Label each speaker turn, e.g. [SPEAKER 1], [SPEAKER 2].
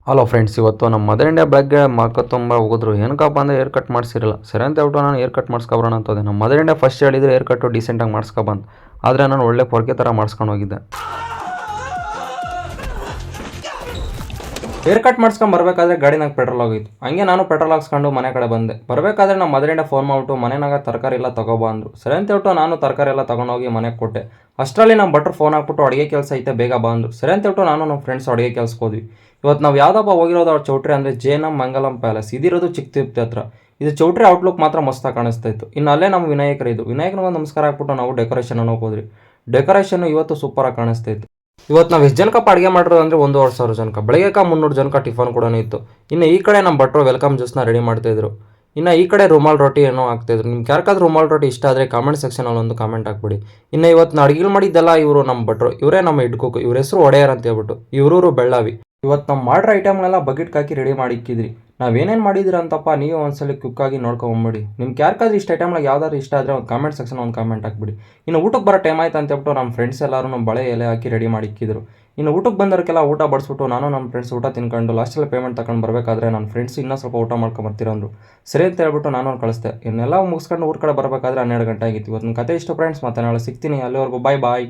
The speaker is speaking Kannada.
[SPEAKER 1] ಹಲೋ ಫ್ರೆಂಡ್ಸ್, ಇವತ್ತು ನಮ್ಮ ಮದರ್ ಇಂಡಿಯಾ ಬ್ಲಾಗ್ಗೆ ತುಂಬ ಹೋಗಿದ್ರು. ಏನಕ್ಕಪ್ಪ ಅಂದರೆ ಏರ್ ಕಟ್ ಮಾಡಿಸಿರಲ್ಲ. ಸರಿ ಅಂತ ಹೇಳ್ಬಿಟ್ಟು ನಾನು ಏರ್ ಕಟ್ ಮಾಡಿಸ್ಕೊಬರೋಣ ಅಂತಂದೆ. ನಮ್ಮ ಮದರ್ ಇಂಡಿಯಾ ಫಸ್ಟ್ ಹೇಳಿದ್ರೆ ಏರ್ ಕಟ್ಟು ಡೀಸೆಂಟಾಗಿ ಮಾಡಿಸ್ಕೊಬಂದು. ಆದರೆ ನಾನು ಒಳ್ಳೆ ಪೊರ್ಕೆ ಥರ ಮಾಡಿಸ್ಕೊಂಡು ಹೋಗಿದ್ದೆ. ಏರ್ ಕಟ್ ಮಾಡಿಸ್ಕೊಂಡು ಬರಬೇಕಾದ್ರೆ ಗಾಡಿನಾಗ ಪೆಟ್ರೋಲ್ ಆಗೋಯ್ತು. ಹಂಗೆ ನಾನು ಪೆಟ್ರೋಲ್ ಹಾಕ್ಸ್ಕೊಂಡು ಮನೆ ಕಡೆ ಬಂದೆ. ಬರಬೇಕಾದ್ರೆ ನಮ್ಮ ಮದರ್ ಇಂಡಿಯಾ ಫೋನ್ ಮಾಡಿಬಿಟ್ಟು ಮನೆಯಾಗ ತರಕಾರಿ ಎಲ್ಲ ತಗೊಬಾ ಅಂದರು. ಸರಿ ಅಂತ ಹೇಳ್ಬಿಟ್ಟು ನಾನು ತರಕಾರಿ ಎಲ್ಲ ತೊಗೊಂಡೋಗಿ ಮನೆಗೆ ಕೊಟ್ಟೆ. ಅಷ್ಟರಲ್ಲಿ ನಮ್ಮ ಭಟ್ರು ಫೋನ್ ಹಾಕ್ಬಿಟ್ಟು ಅಡುಗೆ ಕೆಲಸ ಐತೆ ಬೇಗ ಬಾ ಅಂದರು. ಸರಿ ಅಂತ ಹೇಳ್ಬಿಟ್ಟು ನಾನು ನಮ್ಮ ಫ್ರೆಂಡ್ಸ್ ಅಡುಗೆ ಕೆಲ್ಸಕ್ಕೆ ಹೋದ್ವಿ. ಇವತ್ತು ನಾವು ಯಾವುದಪ್ಪ ಹೋಗಿರೋದು ಅವ್ರ ಚೌಟ್ರಿ ಅಂದರೆ ಜೇನಮ್ ಮಂಗಲಂ ಪ್ಯಾಲೇಸ್. ಇದಿರೋದು ಚಿಕ್ಕ ತಿರುಪತಿ ಹತ್ರ. ಇದು ಚೌಟ್ರಿ ಔಟ್ಲುಕ್ ಮಾತ್ರ ಮಸ್ತಾಗಿ ಕಾಣಿಸ್ತಾ ಇತ್ತು. ಇನ್ನು ಅಲ್ಲೇ ನಮ್ಮ ವಿನಾಯಕರಿದ್ದು. ವಿನಾಯಕನಿಗೆ ನಮಸ್ಕಾರ ಹಾಕ್ಬಿಟ್ಟು ನಾವು ಡೆಕೋರೇಷನ್ ಹೋಗೋದ್ರಿ. ಡೆಕೋರೇಷನ್ ಇವತ್ತು ಸೂಪರಾಗಿ ಕಾಣಿಸ್ತಾ ಇತ್ತು. ಇವತ್ತು ನಾವು ಎಷ್ಟು ಜನಕ್ಕಪ್ಪ ಅಡುಗೆ ಮಾಡಿರೋದು ಅಂದರೆ 1,500 ಜನಕ್ಕೆ. ಬೆಳಗ್ಗೆ 300 ಜನಕ್ಕೆ ಟಿಫನ್ ಕೂಡ ಇತ್ತು. ಇನ್ನು ಈ ಕಡೆ ನಮ್ಮ ಭಟ್ರು ವೆಲ್ಕಮ್ ಜ್ಯೂಸ್ನ ರೆಡಿ ಮಾಡ್ತಾಯಿದ್ರು. ಇನ್ನು ಈ ಕಡೆ ರುಮಾಲ್ ರೋಟಿ ಏನೋ ಆಗ್ತಾಯಿದ್ರು. ನಿಮ್ಗೆ ಯಾರಿಗಾದ್ರೂ ರುಮಾಲ್ ರೋಟಿ ಇಷ್ಟ ಆದರೆ ಕಾಮೆಂಟ್ ಸೆಕ್ಷನಲ್ಲಿ ಒಂದು ಕಾಮೆಂಟ್ ಹಾಕ್ಬಿಡಿ. ಇನ್ನು ಇವತ್ತು ನಾವು ಅಡುಗೆ ಮಾಡಿದ್ದೆಲ್ಲ ಇವರು ನಮ್ಮ ಭಟ್ರು. ಇವರೇ ನಮ್ಮ ಹೆಡ್ ಕುಕ್. ಇವ್ರ ಹೆಸರು ಒಡೆಯರ್ ಅಂತ ಹೇಳ್ಬಿಟ್ಟು. ಇವರೂರು ಬೆಳ್ಳಾವಿ. ಇವತ್ತು ನಾವು ಮಾಡಿರೋ ಐಟಮ್ನೆಲ್ಲ ಬಕೆಟ್ಗೆ ಹಾಕಿ ರೆಡಿ ಮಾಡಿ ಇಕ್ಕಿದ್ರಿ. ನಾವೇನೇನು ಮಾಡಿದಿರ ಅಂತಪ್ಪ ನೀವು ಒಂದ್ಸಲ ಕ್ವಿಕ್ಕಾಗಿ ನೋಡ್ಕೊಂಬಂಬಿಡಿ. ನಿಮ್ಗೆ ಯಾರಿಗಾದ್ರೂ ಇಷ್ಟ ಐಟಮ್ನಾಗ ಯಾವ್ದಾದ್ರು ಇಷ್ಟ ಆದರೆ ಒಂದು ಕಾಮೆಂಟ್ ಸೆಕ್ಷನ್ ಒಂದು ಕಾಮೆಂಟ್ ಹಾಕ್ಬಿಡಿ. ಇನ್ನು ಊಟಕ್ಕೆ ಬರೋ ಟೈಮ್ ಆಯ್ತು ಅಂತ ಹೇಳ್ಬಿಟ್ಟು ನಮ್ಮ ಫ್ರೆಂಡ್ಸ್ ಎಲ್ಲರೂ ನಮ್ಮ ಬಳೆ ಎಲೆ ಹಾಕಿ ರೆಡಿ ಮಾಡಿ ಇಕ್ಕಿದ್ರು. ಇನ್ನು ಊಟಕ್ಕೆ ಬಂದವ್ರಿಗೆಲ್ಲ ಊಟ ಬಡಿಸ್ಬಿಟ್ಟು ನಾನು ನಮ್ಮ ಫ್ರೆಂಡ್ಸ್ ಊಟ ತಿನ್ಕೊಂಡು ಲಾಸ್ಟಲ್ಲಿ ಪೇಮೆಂಟ್ ತಗೊಂಡು ಬರಬೇಕಾದ್ರೆ ನನ್ನ ಫ್ರೆಂಡ್ಸ್ ಇನ್ನೂ ಸ್ವಲ್ಪ ಊಟ ಮಾಡ್ಕೊಂಬರ್ತಿರಂದ್ರು. ಸರಿ ಅಂತ ಹೇಳ್ಬಿಟ್ಟು ನಾನು ಕಳಿಸ್ದೆ. ಇನ್ನೆಲ್ಲ ಮುಗಿಸ್ಕೊಂಡು ಊರ ಕಡೆ ಬರಬೇಕಾದ್ರೆ 12 ಗಂಟೆ ಆಗಿತ್ತು. ಇವತ್ತು ನನ್ನ ಕತೆ ಇಷ್ಟು ಫ್ರೆಂಡ್ಸ್, ಮತ್ತೆ ನಾಳೆ ಸಿಗ್ತೀನಿ. ಅಲ್ಲಿವರೆಗೂ ಬಾಯ್ ಬಾಯ್.